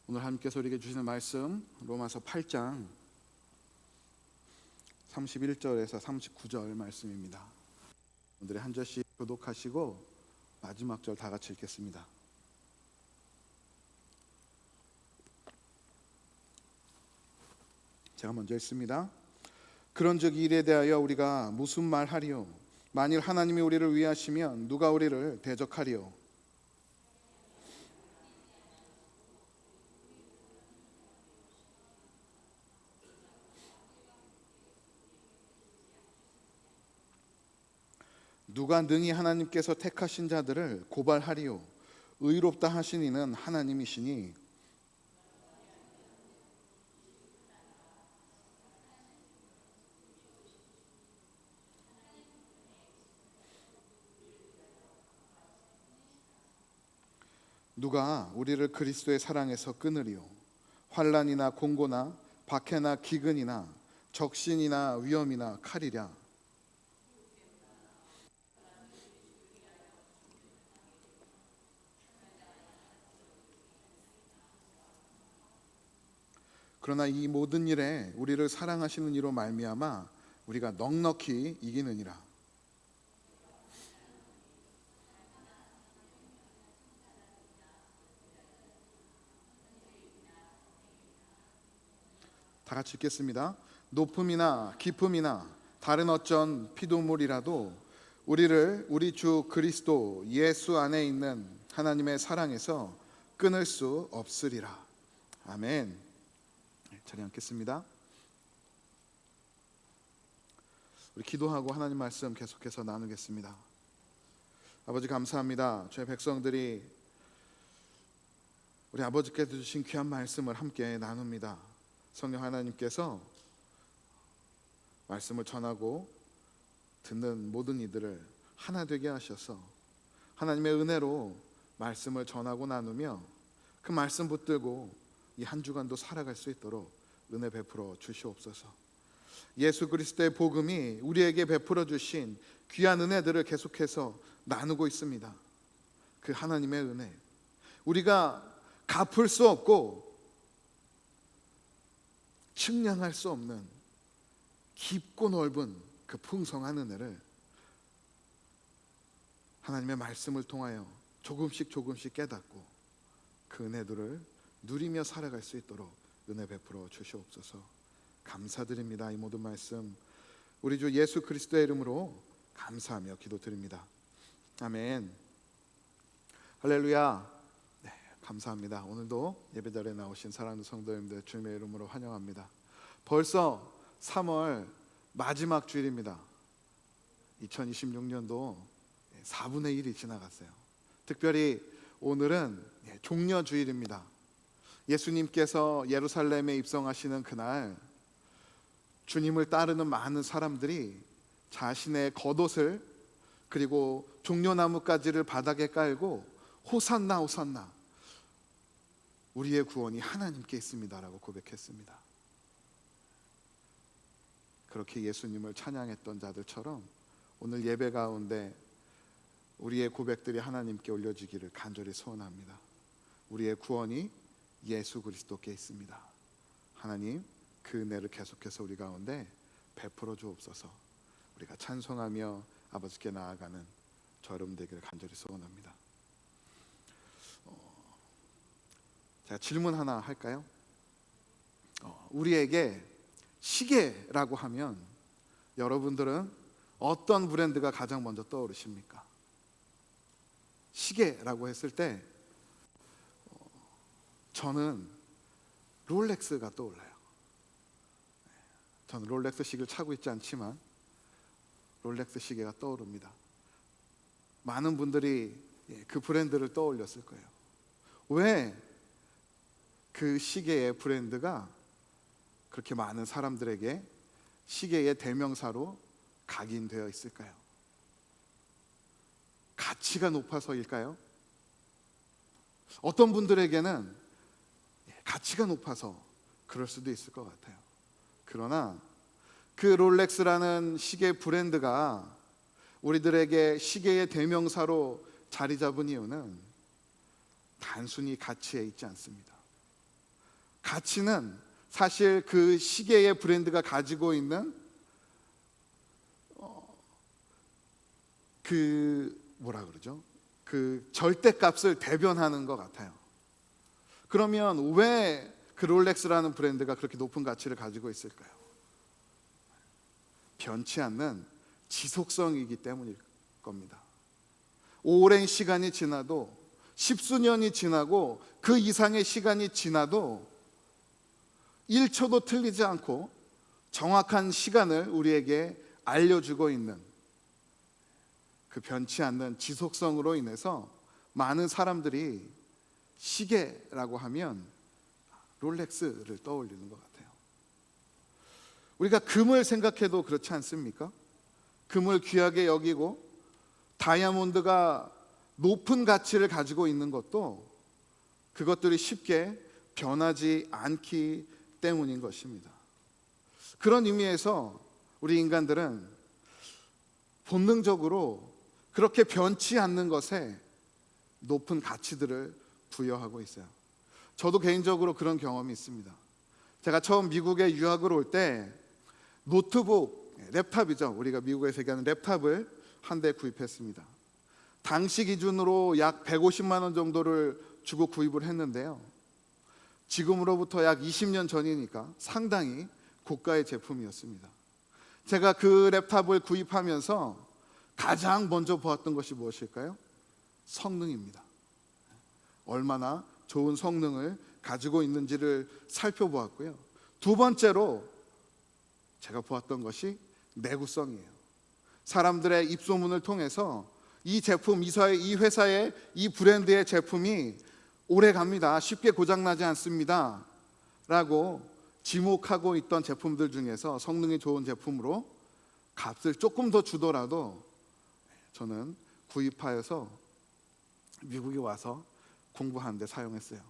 오늘 하나님께서 우리에게 주시는 말씀 로마서 8장 31절에서 39절 말씀입니다. 오늘의 한 절씩 교독하시고 마지막 절 다 같이 읽겠습니다. 제가 먼저 읽습니다. 그런즉 이 일에 대하여 우리가 무슨 말하리요? 만일 하나님이 우리를 위하시면 누가 우리를 대적하리요? 누가 능히 하나님께서 택하신 자들을 고발하리요? 의롭다 하신 이는 하나님이시니 누가 우리를 그리스도의 사랑에서 끊으리요? 환난이나 공고나 박해나 기근이나 적신이나 위험이나 칼이랴. 그러나 이 모든 일에 우리를 사랑하시는 이로 말미암아 우리가 넉넉히 이기느니라. 다 같이 읽겠습니다. 높음이나 깊음이나 다른 어쩐 피조물이라도 우리를 우리 주 그리스도 예수 안에 있는 하나님의 사랑에서 끊을 수 없으리라. 아멘. 자리 앉겠습니다. 우리 기도하고 하나님 말씀 계속해서 나누겠습니다. 아버지 감사합니다. 저희 백성들이 우리 아버지께서 주신 귀한 말씀을 함께 나눕니다. 성령 하나님께서 말씀을 전하고 듣는 모든 이들을 하나 되게 하셔서 하나님의 은혜로 말씀을 전하고 나누며 그 말씀 붙들고 이 한 주간도 살아갈 수 있도록 은혜 베풀어 주시옵소서. 예수 그리스도의 복음이 우리에게 베풀어 주신 귀한 은혜들을 계속해서 나누고 있습니다. 그 하나님의 은혜, 우리가 갚을 수 없고 측량할 수 없는 깊고 넓은 그 풍성한 은혜를 하나님의 말씀을 통하여 조금씩 깨닫고 그 은혜들을 누리며 살아갈 수 있도록 은혜 베풀어 주시옵소서. 감사드립니다. 이 모든 말씀 우리 주 예수 그리스도의 이름으로 감사하며 기도드립니다. 아멘. 할렐루야. 네, 감사합니다. 오늘도 예배자리에 나오신 사랑하는 성도님들 주님의 이름으로 환영합니다. 벌써 3월 마지막 주일입니다. 2026년도 4분의 1이 지나갔어요. 특별히 오늘은 종려 주일입니다. 예수님께서 예루살렘에 입성하시는 그날 주님을 따르는 많은 사람들이 자신의 겉옷을 그리고 종려나무가지를 바닥에 깔고 호산나 호산나 우리의 구원이 하나님께 있습니다라고 고백했습니다. 그렇게 예수님을 찬양했던 자들처럼 오늘 예배 가운데 우리의 고백들이 하나님께 올려지기를 간절히 소원합니다. 우리의 구원이 예수 그리스도께 있습니다. 하나님 그 은혜를 계속해서 우리 가운데 베풀어 주옵소서. 우리가 찬송하며 아버지께 나아가는 저 여러분 되기를 간절히 소원합니다. 제가 질문 하나 할까요? 우리에게 시계라고 하면 여러분들은 어떤 브랜드가 가장 먼저 떠오르십니까? 시계라고 했을 때 저는 롤렉스가 떠올라요. 저는 롤렉스 시계를 차고 있지 않지만 롤렉스 시계가 떠오릅니다. 많은 분들이 그 브랜드를 떠올렸을 거예요. 왜 그 시계의 브랜드가 그렇게 많은 사람들에게 시계의 대명사로 각인되어 있을까요? 가치가 높아서일까요? 어떤 분들에게는 가치가 높아서 그럴 수도 있을 것 같아요. 그러나 그 롤렉스라는 시계 브랜드가 우리들에게 시계의 대명사로 자리 잡은 이유는 단순히 가치에 있지 않습니다. 가치는 사실 그 시계의 브랜드가 가지고 있는 그 절대값을 대변하는 것 같아요. 그러면 왜 그 롤렉스라는 브랜드가 그렇게 높은 가치를 가지고 있을까요? 변치 않는 지속성이기 때문일 겁니다. 오랜 시간이 지나도, 십수년이 지나고 그 이상의 시간이 지나도 1초도 틀리지 않고 정확한 시간을 우리에게 알려주고 있는 그 변치 않는 지속성으로 인해서 많은 사람들이 시계라고 하면 롤렉스를 떠올리는 것 같아요. 우리가 금을 생각해도 그렇지 않습니까? 금을 귀하게 여기고 다이아몬드가 높은 가치를 가지고 있는 것도 그것들이 쉽게 변하지 않기 때문인 것입니다. 그런 의미에서 우리 인간들은 본능적으로 그렇게 변치 않는 것에 높은 가치들을 부여하고 있어요. 저도 개인적으로 그런 경험이 있습니다. 제가 처음 미국에 유학을 올 때 노트북, 랩탑이죠. 우리가 미국에서 얘기하는 랩탑을 한 대 구입했습니다. 당시 기준으로 약 150만 원 정도를 주고 구입을 했는데요. 지금으로부터 약 20년 전이니까 상당히 고가의 제품이었습니다. 제가 그 랩탑을 구입하면서 가장 먼저 보았던 것이 무엇일까요? 성능입니다. 얼마나 좋은 성능을 가지고 있는지를 살펴보았고요. 두 번째로 제가 보았던 것이 내구성이에요. 사람들의 입소문을 통해서 이 제품, 이 회사의 이 브랜드의 제품이 오래 갑니다, 쉽게 고장나지 않습니다 라고 지목하고 있던 제품들 중에서 성능이 좋은 제품으로 값을 조금 더 주더라도 저는 구입하여서 미국에 와서 공부하는 데 사용했어요.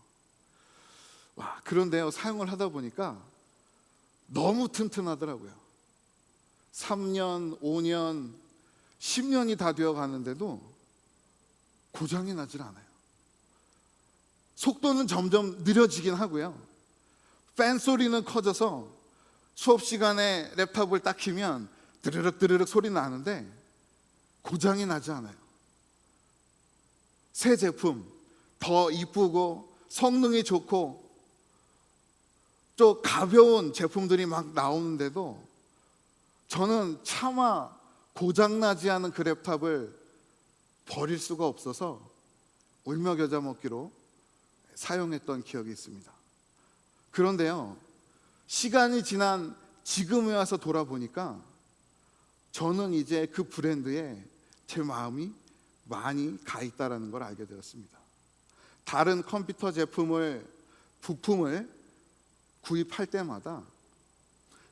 그런데요, 사용을 하다 보니까 너무 튼튼하더라고요. 3년, 5년, 10년이 다 되어 가는데도 고장이 나질 않아요. 속도는 점점 느려지긴 하고요. 팬 소리는 커져서 수업 시간에 랩탑을 딱 키면 드르륵 드르륵 소리 나는데 고장이 나지 않아요. 새 제품, 더 이쁘고 성능이 좋고 또 가벼운 제품들이 막 나오는데도 저는 차마 고장나지 않은 그 랩탑을 버릴 수가 없어서 울며 겨자 먹기로 사용했던 기억이 있습니다. 그런데요, 시간이 지난 지금에 와서 돌아보니까 저는 이제 그 브랜드에 제 마음이 많이 가 있다는 걸 알게 되었습니다. 다른 컴퓨터 부품을 구입할 때마다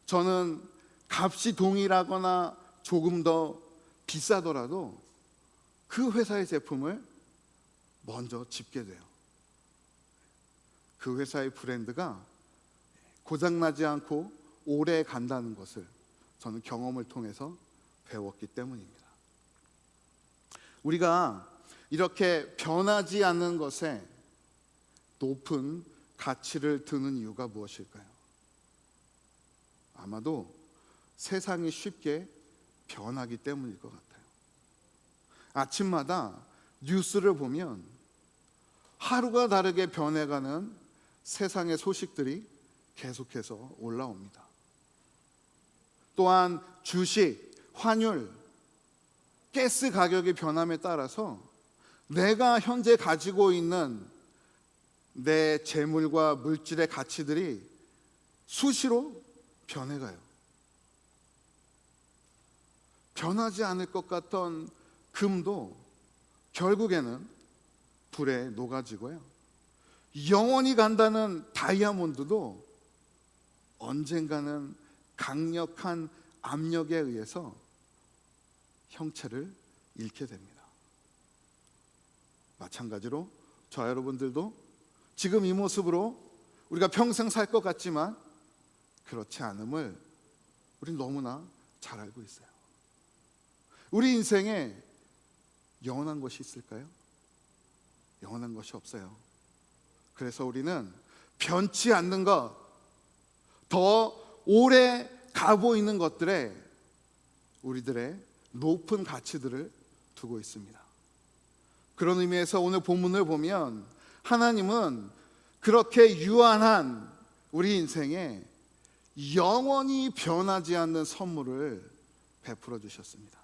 저는 값이 동일하거나 조금 더 비싸더라도 그 회사의 제품을 먼저 집게 돼요. 그 회사의 브랜드가 고장나지 않고 오래 간다는 것을 저는 경험을 통해서 배웠기 때문입니다. 우리가 이렇게 변하지 않는 것에 높은 가치를 두는 이유가 무엇일까요? 아마도 세상이 쉽게 변하기 때문일 것 같아요. 아침마다 뉴스를 보면 하루가 다르게 변해가는 세상의 소식들이 계속해서 올라옵니다. 또한 주식, 환율, 가스 가격의 변함에 따라서 내가 현재 가지고 있는 내 재물과 물질의 가치들이 수시로 변해가요. 변하지 않을 것 같던 금도 결국에는 불에 녹아지고요. 영원히 간다는 다이아몬드도 언젠가는 강력한 압력에 의해서 형체를 잃게 됩니다. 마찬가지로 저 여러분들도 지금 이 모습으로 우리가 평생 살 것 같지만 그렇지 않음을 우리는 너무나 잘 알고 있어요. 우리 인생에 영원한 것이 있을까요? 영원한 것이 없어요. 그래서 우리는 변치 않는 것, 더 오래 가고 있는 것들에 우리들의 높은 가치들을 두고 있습니다. 그런 의미에서 오늘 본문을 보면 하나님은 그렇게 유한한 우리 인생에 영원히 변하지 않는 선물을 베풀어 주셨습니다.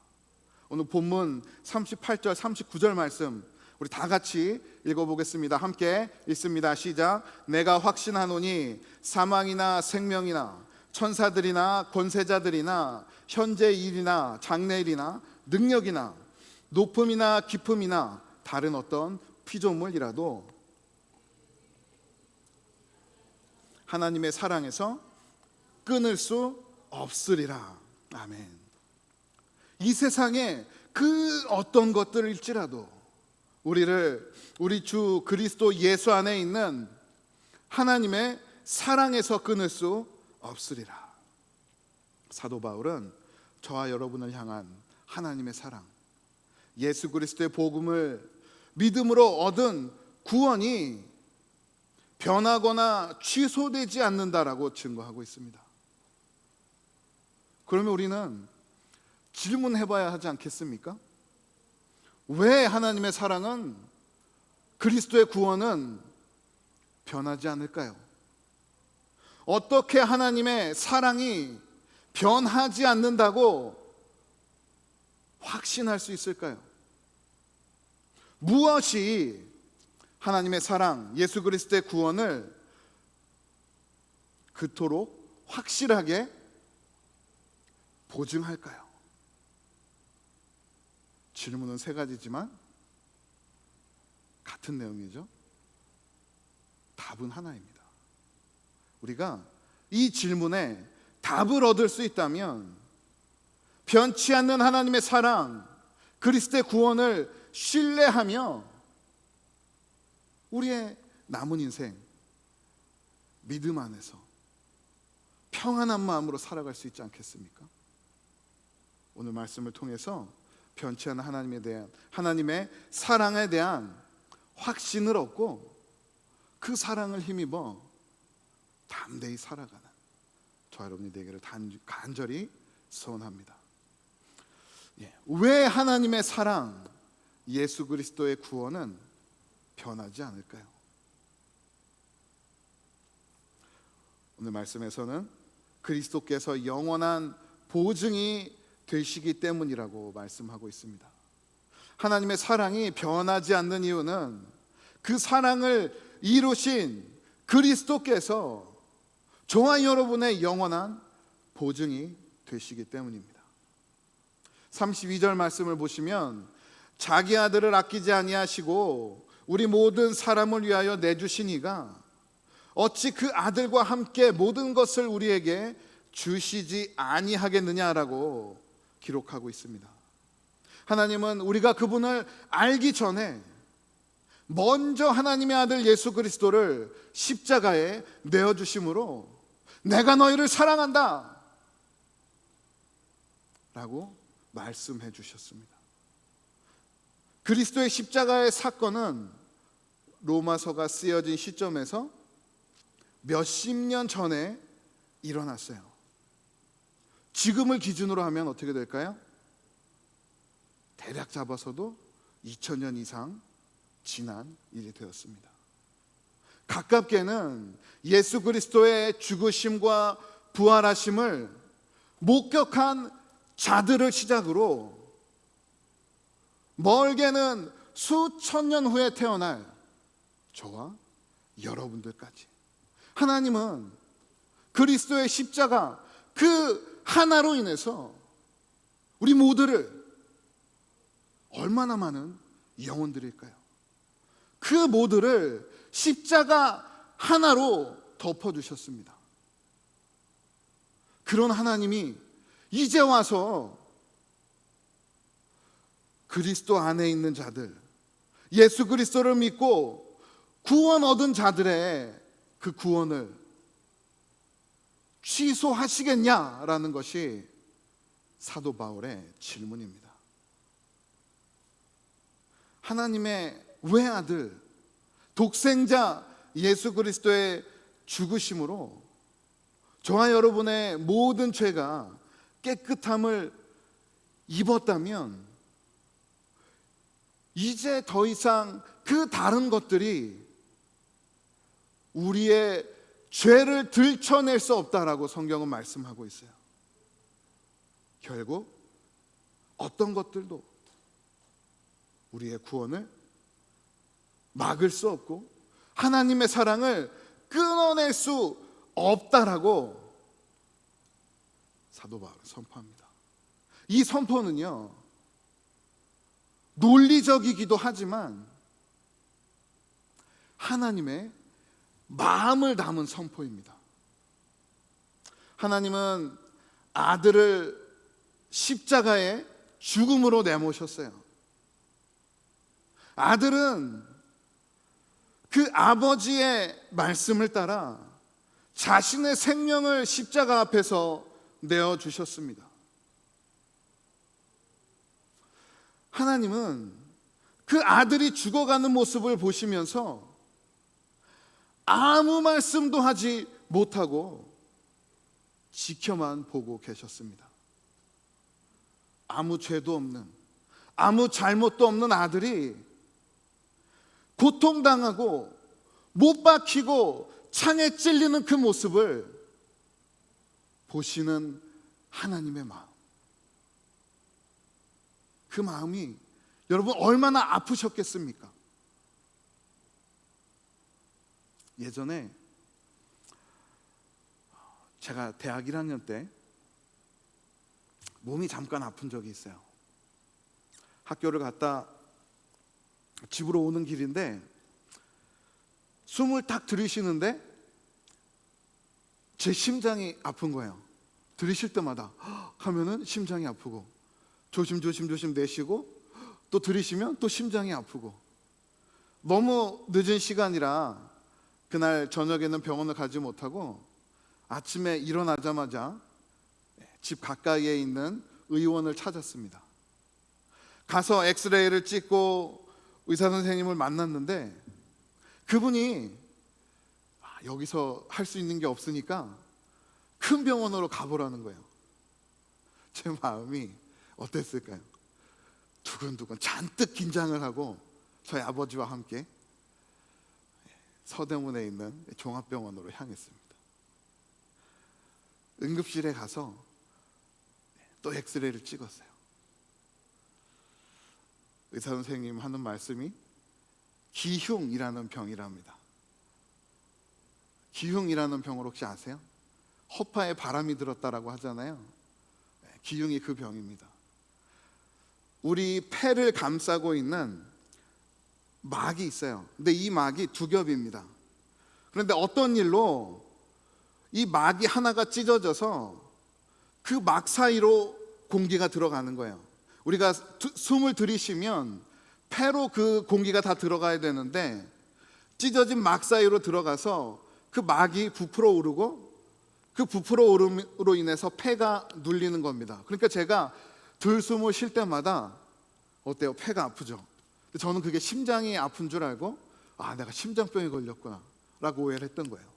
오늘 본문 38절 39절 말씀 우리 다 같이 읽어보겠습니다. 함께 읽습니다. 시작. 내가 확신하노니 사망이나 생명이나 천사들이나 권세자들이나 현재 일이나 장래일이나 능력이나 높음이나 깊음이나 다른 어떤 피조물이라도 하나님의 사랑에서 끊을 수 없으리라. 아멘. 이 세상에 그 어떤 것들일지라도 우리 주 그리스도 예수 안에 있는 하나님의 사랑에서 끊을 수 없으리라. 사도 바울은 저와 여러분을 향한 하나님의 사랑, 예수 그리스도의 복음을 믿음으로 얻은 구원이 변하거나 취소되지 않는다라고 증거하고 있습니다. 그러면 우리는 질문해봐야 하지 않겠습니까? 왜 하나님의 사랑은, 그리스도의 구원은 변하지 않을까요? 어떻게 하나님의 사랑이 변하지 않는다고 확신할 수 있을까요? 무엇이 하나님의 사랑, 예수 그리스도의 구원을 그토록 확실하게 보증할까요? 질문은 세 가지지만 같은 내용이죠. 답은 하나입니다. 우리가 이 질문에 답을 얻을 수 있다면 변치 않는 하나님의 사랑, 그리스도의 구원을 신뢰하며 우리의 남은 인생 믿음 안에서 평안한 마음으로 살아갈 수 있지 않겠습니까? 오늘 말씀을 통해서 변치 않는 하나님의 사랑에 대한 확신을 얻고 그 사랑을 힘입어 담대히 살아가는 저와 여러분이 되기를 간절히 소원합니다. 왜 하나님의 사랑, 예수 그리스도의 구원은 변하지 않을까요? 오늘 말씀에서는 그리스도께서 영원한 보증이 되시기 때문이라고 말씀하고 있습니다. 하나님의 사랑이 변하지 않는 이유는 그 사랑을 이루신 그리스도께서 저와 여러분의 영원한 보증이 되시기 때문입니다. 32절 말씀을 보시면 자기 아들을 아끼지 아니하시고 우리 모든 사람을 위하여 내주신 이가 어찌 그 아들과 함께 모든 것을 우리에게 주시지 아니하겠느냐라고 기록하고 있습니다. 하나님은 우리가 그분을 알기 전에 먼저 하나님의 아들 예수 그리스도를 십자가에 내어주심으로 내가 너희를 사랑한다 라고 말씀해 주셨습니다. 그리스도의 십자가의 사건은 로마서가 쓰여진 시점에서 몇십 년 전에 일어났어요. 지금을 기준으로 하면 어떻게 될까요? 대략 잡아서도 2000년 이상 지난 일이 되었습니다. 가깝게는 예수 그리스도의 죽으심과 부활하심을 목격한 자들을 시작으로 멀게는 수천 년 후에 태어날 저와 여러분들까지 하나님은 그리스도의 십자가 그 하나로 인해서 우리 모두를 얼마나 많은 영혼들일까요? 그 모두를 십자가 하나로 덮어주셨습니다. 그런 하나님이 이제 와서 그리스도 안에 있는 자들, 예수 그리스도를 믿고 구원 얻은 자들의 그 구원을 취소하시겠냐라는 것이 사도 바울의 질문입니다. 하나님의 외아들, 독생자 예수 그리스도의 죽으심으로 저와 여러분의 모든 죄가 깨끗함을 입었다면 이제 더 이상 그 다른 것들이 우리의 죄를 들춰낼 수 없다라고 성경은 말씀하고 있어요. 결국 어떤 것들도 우리의 구원을 막을 수 없고 하나님의 사랑을 끊어낼 수 없다라고 사도 바울은 선포합니다. 이 선포는요, 논리적이기도 하지만 하나님의 마음을 담은 선포입니다. 하나님은 아들을 십자가에 죽음으로 내모셨어요. 아들은 그 아버지의 말씀을 따라 자신의 생명을 십자가 앞에서 내어주셨습니다. 하나님은 그 아들이 죽어가는 모습을 보시면서 아무 말씀도 하지 못하고 지켜만 보고 계셨습니다. 아무 죄도 없는, 아무 잘못도 없는 아들이 고통당하고 못 박히고 창에 찔리는 그 모습을 보시는 하나님의 마음, 그 마음이 여러분 얼마나 아프셨겠습니까? 예전에 제가 대학 1학년 때 몸이 잠깐 아픈 적이 있어요. 학교를 갔다 집으로 오는 길인데 숨을 딱 들이쉬는데 제 심장이 아픈 거예요. 들이쉴 때마다 하면은 심장이 아프고 조심 내쉬고 또 들이쉬면 또 심장이 아프고 너무 늦은 시간이라 그날 저녁에는 병원을 가지 못하고 아침에 일어나자마자 집 가까이에 있는 의원을 찾았습니다. 가서 엑스레이를 찍고 의사 선생님을 만났는데 그분이 여기서 할 수 있는 게 없으니까 큰 병원으로 가보라는 거예요. 제 마음이 어땠을까요? 두근두근 잔뜩 긴장을 하고 저희 아버지와 함께 서대문에 있는 종합병원으로 향했습니다. 응급실에 가서 또 엑스레이를 찍었어요. 의사 선생님 하는 말씀이 기흉이라는 병이랍니다. 기흉이라는 병을 혹시 아세요? 허파에 바람이 들었다라고 하잖아요. 기흉이 그 병입니다. 우리 폐를 감싸고 있는 막이 있어요. 근데 이 막이 두 겹입니다. 그런데 어떤 일로 이 막이 하나가 찢어져서 그 막 사이로 공기가 들어가는 거예요. 우리가 숨을 들이쉬면 폐로 그 공기가 다 들어가야 되는데 찢어진 막 사이로 들어가서 그 막이 부풀어 오르고 그 부풀어 오름으로 인해서 폐가 눌리는 겁니다. 그러니까 제가 들숨을 쉴 때마다 어때요? 폐가 아프죠? 근데 저는 그게 심장이 아픈 줄 알고 내가 심장병에 걸렸구나 라고 오해를 했던 거예요.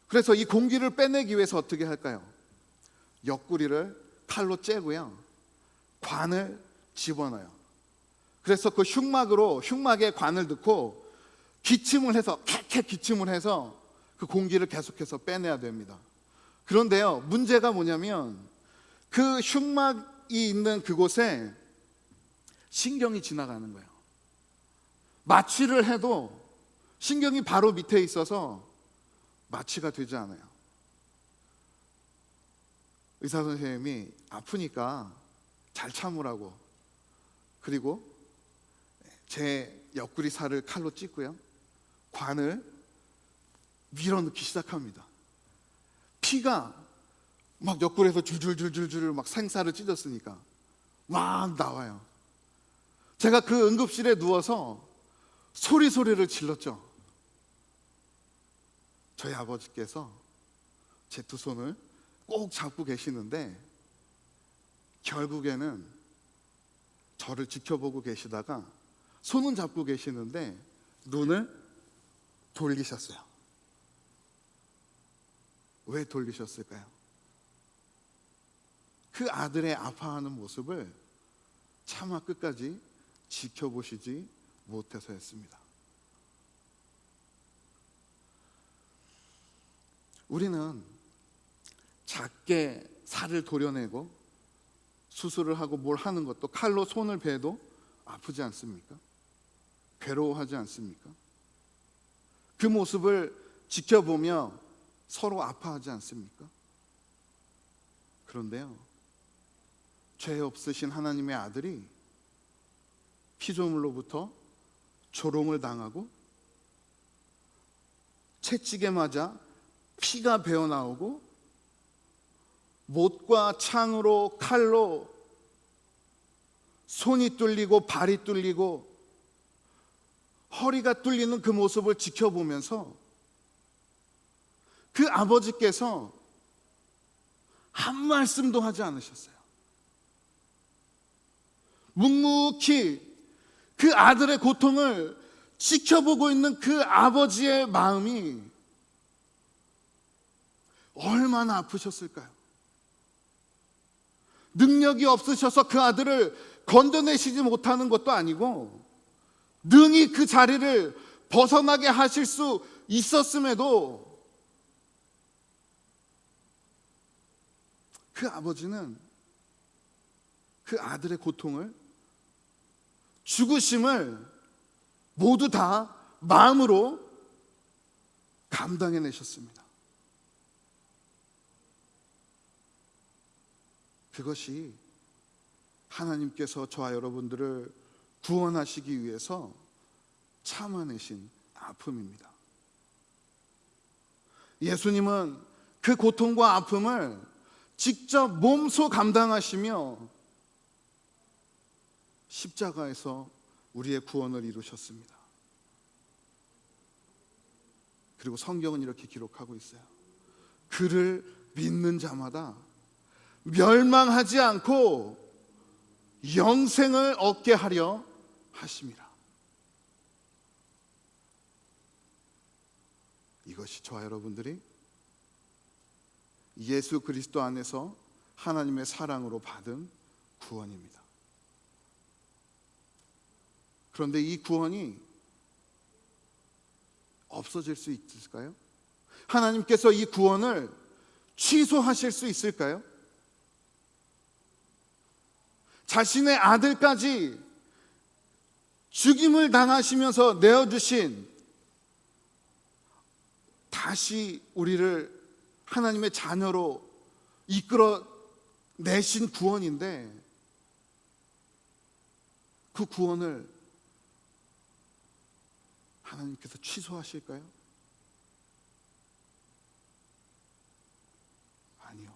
그래서 이 공기를 빼내기 위해서 어떻게 할까요? 옆구리를 칼로 째고요, 관을 집어넣어요. 그래서 그 흉막에 관을 넣고 기침을 해서 캣캣 기침을 해서 그 공기를 계속해서 빼내야 됩니다. 그런데요, 문제가 뭐냐면 그 흉막이 있는 그곳에 신경이 지나가는 거예요. 마취를 해도 신경이 바로 밑에 있어서 마취가 되지 않아요. 의사 선생님이 아프니까 잘 참으라고, 그리고 제 옆구리 살을 칼로 찢고요, 관을 밀어넣기 시작합니다. 피가 막 옆구리에서 줄줄줄줄줄 막 생살을 찢었으니까 막 나와요. 제가 그 응급실에 누워서 소리를 질렀죠. 저희 아버지께서 제 두 손을 꼭 잡고 계시는데 결국에는 저를 지켜보고 계시다가 손은 잡고 계시는데 눈을 돌리셨어요. 왜 돌리셨을까요? 그 아들의 아파하는 모습을 차마 끝까지 지켜보시지 못해서였습니다. 우리는 작게 살을 도려내고 수술을 하고 뭘 하는 것도, 칼로 손을 베도 아프지 않습니까? 괴로워하지 않습니까? 그 모습을 지켜보며 서로 아파하지 않습니까? 그런데요, 죄 없으신 하나님의 아들이 피조물로부터 조롱을 당하고 채찍에 맞아 피가 배어나오고 못과 창으로, 칼로 손이 뚫리고 발이 뚫리고 허리가 뚫리는 그 모습을 지켜보면서 그 아버지께서 한 말씀도 하지 않으셨어요. 묵묵히 그 아들의 고통을 지켜보고 있는 그 아버지의 마음이 얼마나 아프셨을까요? 능력이 없으셔서 그 아들을 건져내시지 못하는 것도 아니고 능히 그 자리를 벗어나게 하실 수 있었음에도 그 아버지는 그 아들의 고통을, 죽으심을 모두 다 마음으로 감당해내셨습니다. 그것이 하나님께서 저와 여러분들을 구원하시기 위해서 참아내신 아픔입니다. 예수님은 그 고통과 아픔을 직접 몸소 감당하시며 십자가에서 우리의 구원을 이루셨습니다. 그리고 성경은 이렇게 기록하고 있어요. 그를 믿는 자마다 멸망하지 않고 영생을 얻게 하려 하심이라. 이것이 저와 여러분들이 예수 그리스도 안에서 하나님의 사랑으로 받은 구원입니다. 그런데 이 구원이 없어질 수 있을까요? 하나님께서 이 구원을 취소하실 수 있을까요? 자신의 아들까지 죽임을 당하시면서 내어주신, 다시 우리를 하나님의 자녀로 이끌어 내신 구원인데, 그 구원을 하나님께서 취소하실까요? 아니요.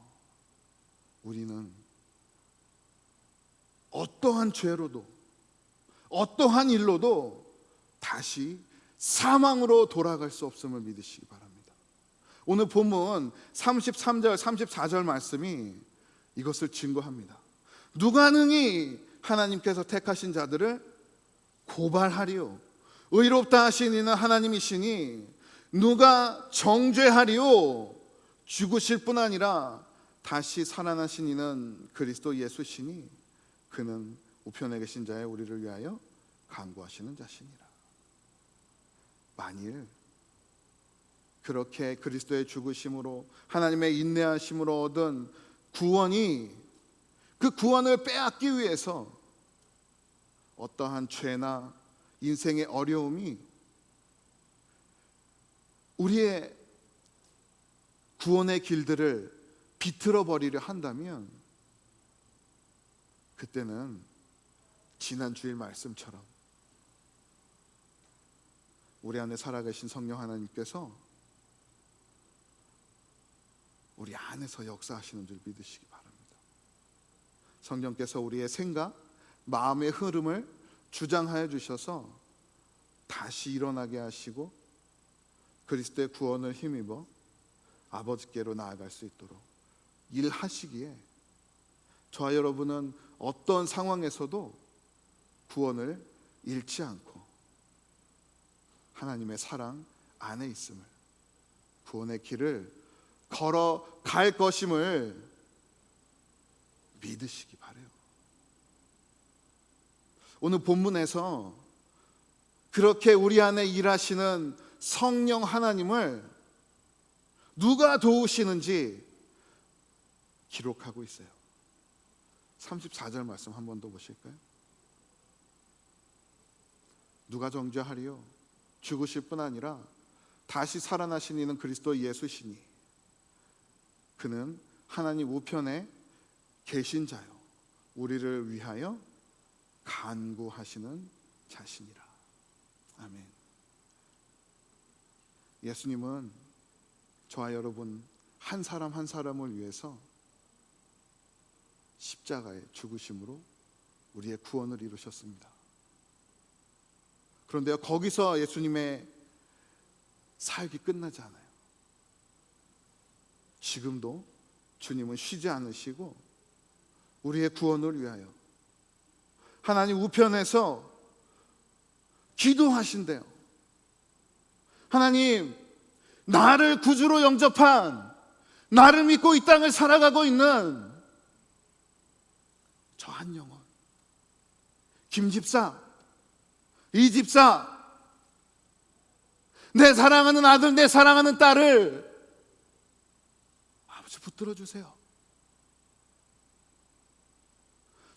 우리는 어떠한 죄로도, 어떠한 일로도 다시 사망으로 돌아갈 수 없음을 믿으시기 바랍니다. 오늘 본문 33절 34절 말씀이 이것을 증거합니다. 누가 능히 하나님께서 택하신 자들을 고발하리요? 의롭다 하신 이는 하나님이시니 누가 정죄하리요? 죽으실 뿐 아니라 다시 살아나신 이는 그리스도 예수시니 그는 우편에 계신 자의 우리를 위하여 간구하시는 자시니라. 만일 그렇게 그리스도의 죽으심으로 하나님의 인내하심으로 얻은 구원이, 그 구원을 빼앗기 위해서 어떠한 죄나 인생의 어려움이 우리의 구원의 길들을 비틀어 버리려 한다면, 그때는 지난 주일 말씀처럼 우리 안에 살아계신 성령 하나님께서 우리 안에서 역사하시는 줄 믿으시기 바랍니다. 성령께서 우리의 생각, 마음의 흐름을 주장하여 주셔서 다시 일어나게 하시고 그리스도의 구원을 힘입어 아버지께로 나아갈 수 있도록 일하시기에 저와 여러분은 어떤 상황에서도 구원을 잃지 않고 하나님의 사랑 안에 있음을, 구원의 길을 걸어갈 것임을 믿으시기 바라요. 오늘 본문에서 그렇게 우리 안에 일하시는 성령 하나님을 누가 도우시는지 기록하고 있어요. 34절 말씀 한 번 더 보실까요? 누가 정죄하리요? 죽으실 뿐 아니라 다시 살아나신 이는 그리스도 예수시니 그는 하나님 우편에 계신 자요 우리를 위하여 간구하시는 자시니라. 아멘. 예수님은 저와 여러분 한 사람 한 사람을 위해서 십자가의 죽으심으로 우리의 구원을 이루셨습니다. 그런데요, 거기서 예수님의 사역이 끝나지 않아요. 지금도 주님은 쉬지 않으시고 우리의 구원을 위하여 하나님 우편에서 기도하신대요. 하나님, 나를 구주로 영접한, 나를 믿고 이 땅을 살아가고 있는 저 한 영혼, 김 집사, 이 집사, 내 사랑하는 아들, 내 사랑하는 딸을 아버지 붙들어 주세요.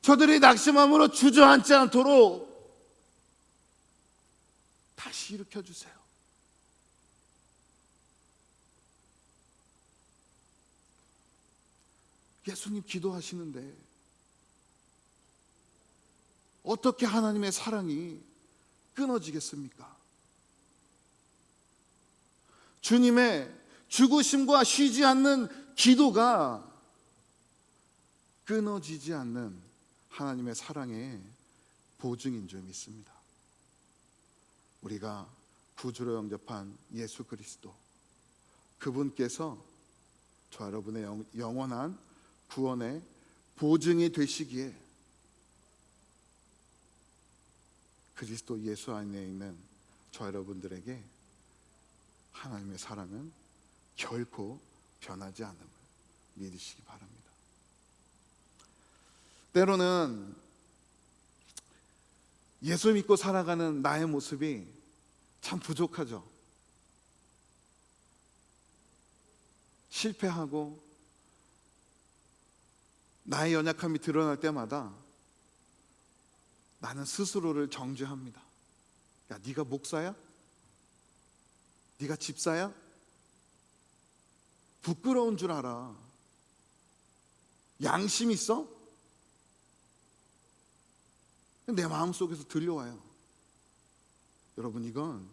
저들이 낙심함으로 주저앉지 않도록 다시 일으켜 주세요. 예수님 기도하시는데 어떻게 하나님의 사랑이 끊어지겠습니까? 주님의 죽으심과 쉬지 않는 기도가 끊어지지 않는 하나님의 사랑의 보증인 줄 믿습니다. 우리가 구주로 영접한 예수 그리스도, 그분께서 저 여러분의 영원한 구원의 보증이 되시기에 그리스도 예수 안에 있는 저 여러분들에게 하나님의 사랑은 결코 변하지 않음을 믿으시기 바랍니다. 때로는 예수 믿고 살아가는 나의 모습이 참 부족하죠. 실패하고 나의 연약함이 드러날 때마다 나는 스스로를 정죄합니다. 야, 네가 목사야? 네가 집사야? 부끄러운 줄 알아. 양심 있어? 내 마음속에서 들려와요. 여러분, 이건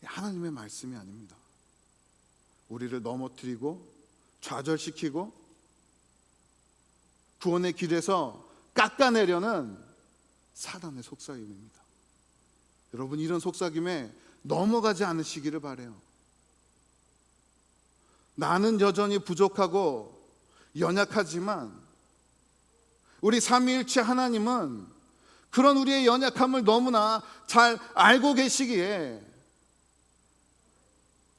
하나님의 말씀이 아닙니다. 우리를 넘어뜨리고 좌절시키고 구원의 길에서 깎아내려는 사단의 속삭임입니다. 여러분, 이런 속삭임에 넘어가지 않으시기를 바라요. 나는 여전히 부족하고 연약하지만 우리 삼위일체 하나님은 그런 우리의 연약함을 너무나 잘 알고 계시기에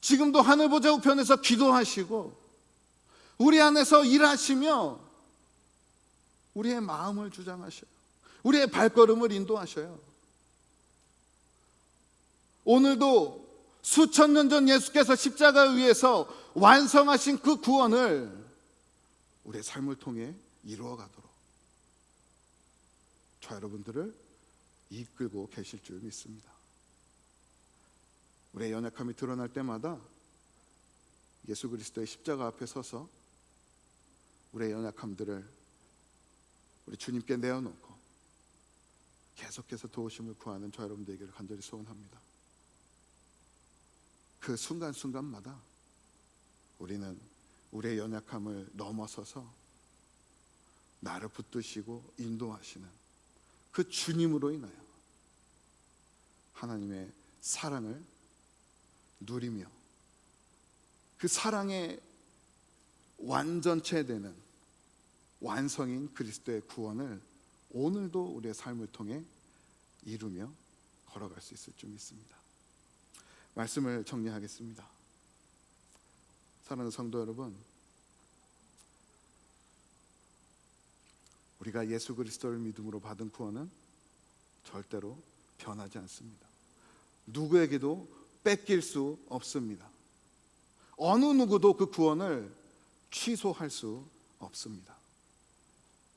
지금도 하늘 보좌 우편에서 기도하시고 우리 안에서 일하시며 우리의 마음을 주장하셔요. 우리의 발걸음을 인도하셔요. 오늘도 수천 년 전 예수께서 십자가 위에서 완성하신 그 구원을 우리의 삶을 통해 이루어가도록 저 여러분들을 이끌고 계실 줄 믿습니다. 우리의 연약함이 드러날 때마다 예수 그리스도의 십자가 앞에 서서 우리의 연약함들을 우리 주님께 내어놓고 계속해서 도우심을 구하는 저 여러분 되기를 간절히 소원합니다. 그 순간순간마다 우리는 우리의 연약함을 넘어서서 나를 붙드시고 인도하시는 그 주님으로 인하여 하나님의 사랑을 누리며 그 사랑의 완전체 되는 완성인 그리스도의 구원을 오늘도 우리의 삶을 통해 이루며 걸어갈 수 있을 줄 믿습니다. 말씀을 정리하겠습니다. 사랑하는 성도 여러분, 우리가 예수 그리스도를 믿음으로 받은 구원은 절대로 변하지 않습니다. 누구에게도 뺏길 수 없습니다. 어느 누구도 그 구원을 취소할 수 없습니다.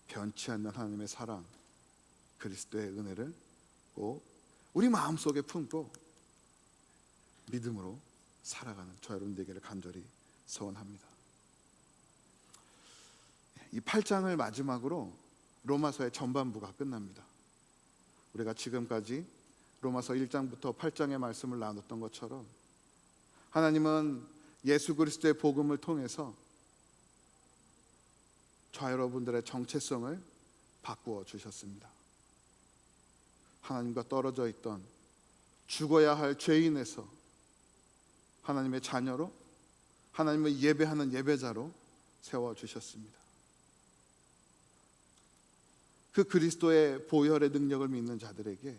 변치 않는 하나님의 사랑, 그리스도의 은혜를 꼭 우리 마음속에 품고 믿음으로 살아가는 저 여러분 되기를 간절히 소원합니다. 이 8장을 마지막으로 로마서의 전반부가 끝납니다. 우리가 지금까지 로마서 1장부터 8장의 말씀을 나눴던 것처럼 하나님은 예수 그리스도의 복음을 통해서 저 여러분들의 정체성을 바꾸어 주셨습니다. 하나님과 떨어져 있던 죽어야 할 죄인에서 하나님의 자녀로, 하나님을 예배하는 예배자로 세워주셨습니다. 그 그리스도의 보혈의 능력을 믿는 자들에게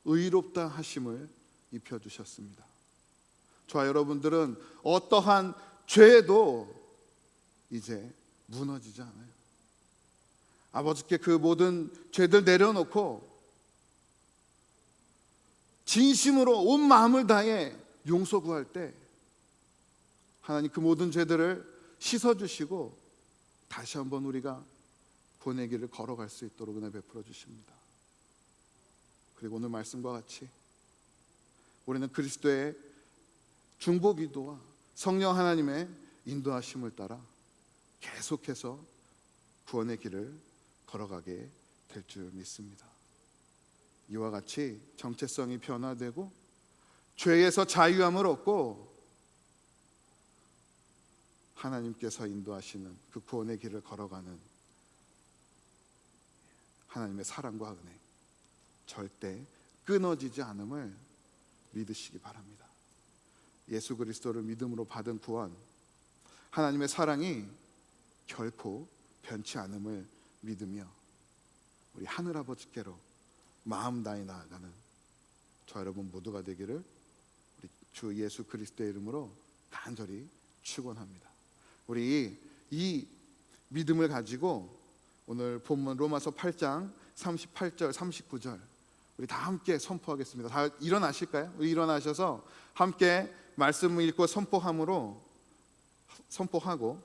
의롭다 하심을 입혀주셨습니다. 저와 여러분들은 어떠한 죄도 이제 무너지지 않아요. 아버지께 그 모든 죄들 내려놓고 진심으로 온 마음을 다해 용서 구할 때 하나님 그 모든 죄들을 씻어주시고 다시 한번 우리가 구원의 길을 걸어갈 수 있도록 은혜 베풀어 주십니다. 그리고 오늘 말씀과 같이 우리는 그리스도의 중보기도와 성령 하나님의 인도하심을 따라 계속해서 구원의 길을 걸어가게 될 줄 믿습니다. 이와 같이 정체성이 변화되고 죄에서 자유함을 얻고 하나님께서 인도하시는 그 구원의 길을 걸어가는 하나님의 사랑과 은혜 절대 끊어지지 않음을 믿으시기 바랍니다. 예수 그리스도를 믿음으로 받은 구원, 하나님의 사랑이 결코 변치 않음을 믿으며 우리 하늘아버지께로 마음 다해 나아가는 저 여러분 모두가 되기를 우리 주 예수 그리스도의 이름으로 간절히 축원합니다. 우리 이 믿음을 가지고 오늘 본문 로마서 8장 38절 39절 우리 다 함께 선포하겠습니다. 다 일어나실까요? 우리 일어나셔서 함께 말씀을 읽고 선포하고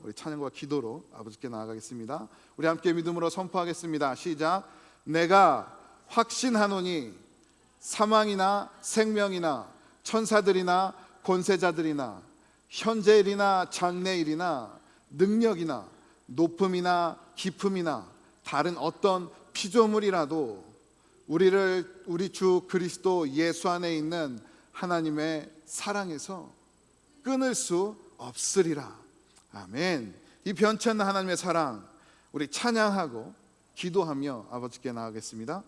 우리 찬양과 기도로 아버지께 나아가겠습니다. 우리 함께 믿음으로 선포하겠습니다. 시작. 내가 확신하노니 사망이나 생명이나 천사들이나 권세자들이나 현재일이나 장래일이나 능력이나 높음이나 깊음이나 다른 어떤 피조물이라도 우리 주 그리스도 예수 안에 있는 하나님의 사랑에서 끊을 수 없으리라. 아멘. 이 변치 않는 하나님의 사랑 우리 찬양하고 기도하며 아버지께 나아가겠습니다.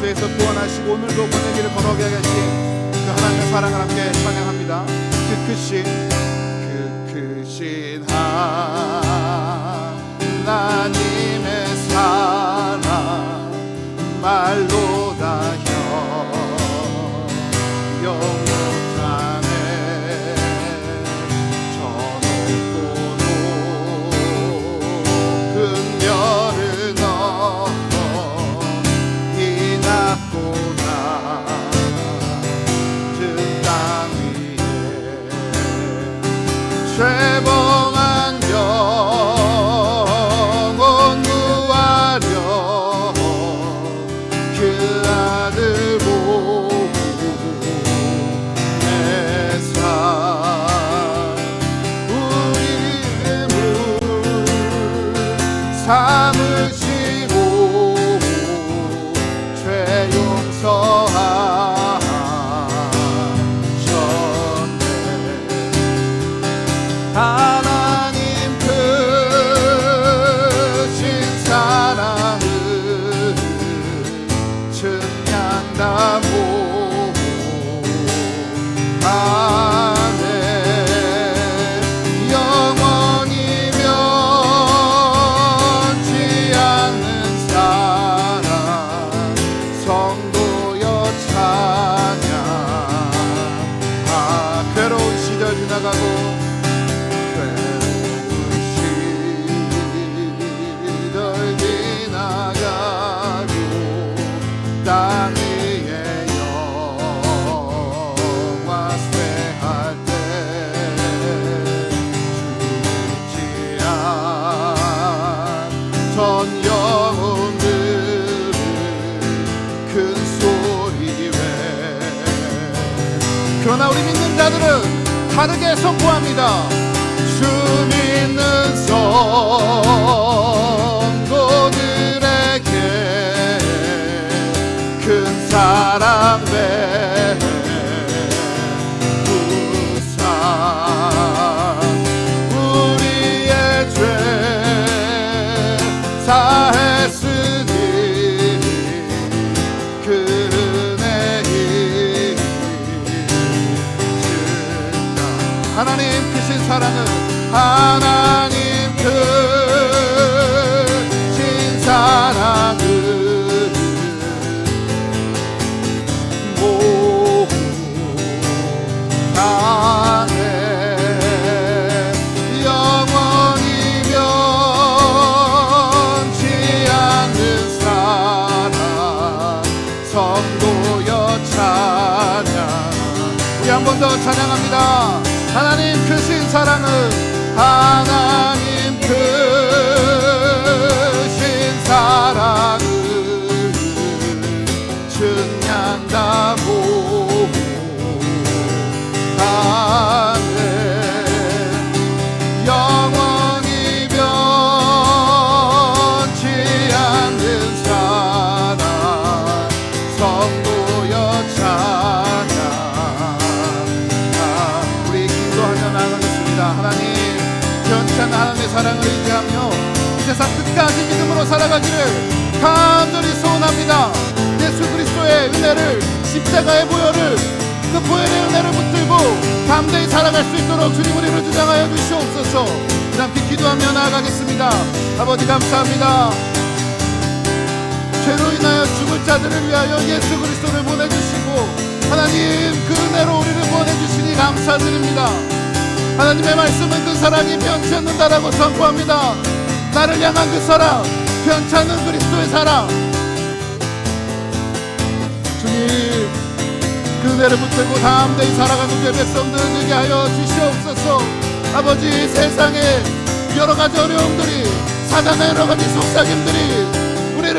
죄에서 구원하시고 오늘도 구원의 길을 걸어가게 하신 그 하나님의 사랑을 함께 찬양합니다. 그 크신 하나님의 사랑 말로 다 영원하네. 저 높고 높은 별을 넘어 이 낮고나 그 땅 위에 죄범한 영혼 구하려 그 아들 보내사 우리의 물 삼으시고 죄 용서하셨네. 하나님 크신 사랑 지나가고 시절 지나가고 땅 위에 영화 쇠할 때 죽지 않던 영혼들을 큰 소리 외 그러나 우리 믿는 자들은 다르게 선포합니다. 주 믿는 성도들에게 큰 사랑 베푸사 우리의 죄 사했으니 그 은혜이 증가 하나님 크신 사랑은 하나님 크신 사랑은 못하네 영원히 변치 않는 사랑 성도여 찬양 우리 한 번 더 찬양합니다. 하나님 크신 사랑은 하나님 크신 사랑은 증량다 못하네 영원히 변치 않는 사랑 성도여 찬양 우리 기도하며 나아가겠습니다. 하나님 변치 않는 하나님의 사랑을 의지하며 세상 끝까지 믿음으로 살아가기를 간절히 소원합니다. 예수 그리스도의 은혜를 십자가의 보혈을 그 보혈의 은혜를 붙들고 담대히 살아갈 수 있도록 주님 우리를 주장하여 주시옵소서. 함께 기도하며 나아가겠습니다. 아버지 감사합니다. 죄로 인하여 죽을 자들을 위하여 예수 그리스도를 보내주시고 하나님 그 은혜로 우리를 보내주시니 감사드립니다. 하나님의 말씀은 그 사랑이 변치 않는다라고 선포합니다. 나를 향한 그 사랑 변치 않는 그리스도의 사랑 주님 그 은혜를 붙들고 담대히 살아가는 주의 백성들 되게 하여 주시옵소서. 아버지 세상에 여러가지 어려움들이 사단의 여러가지 속삭임들이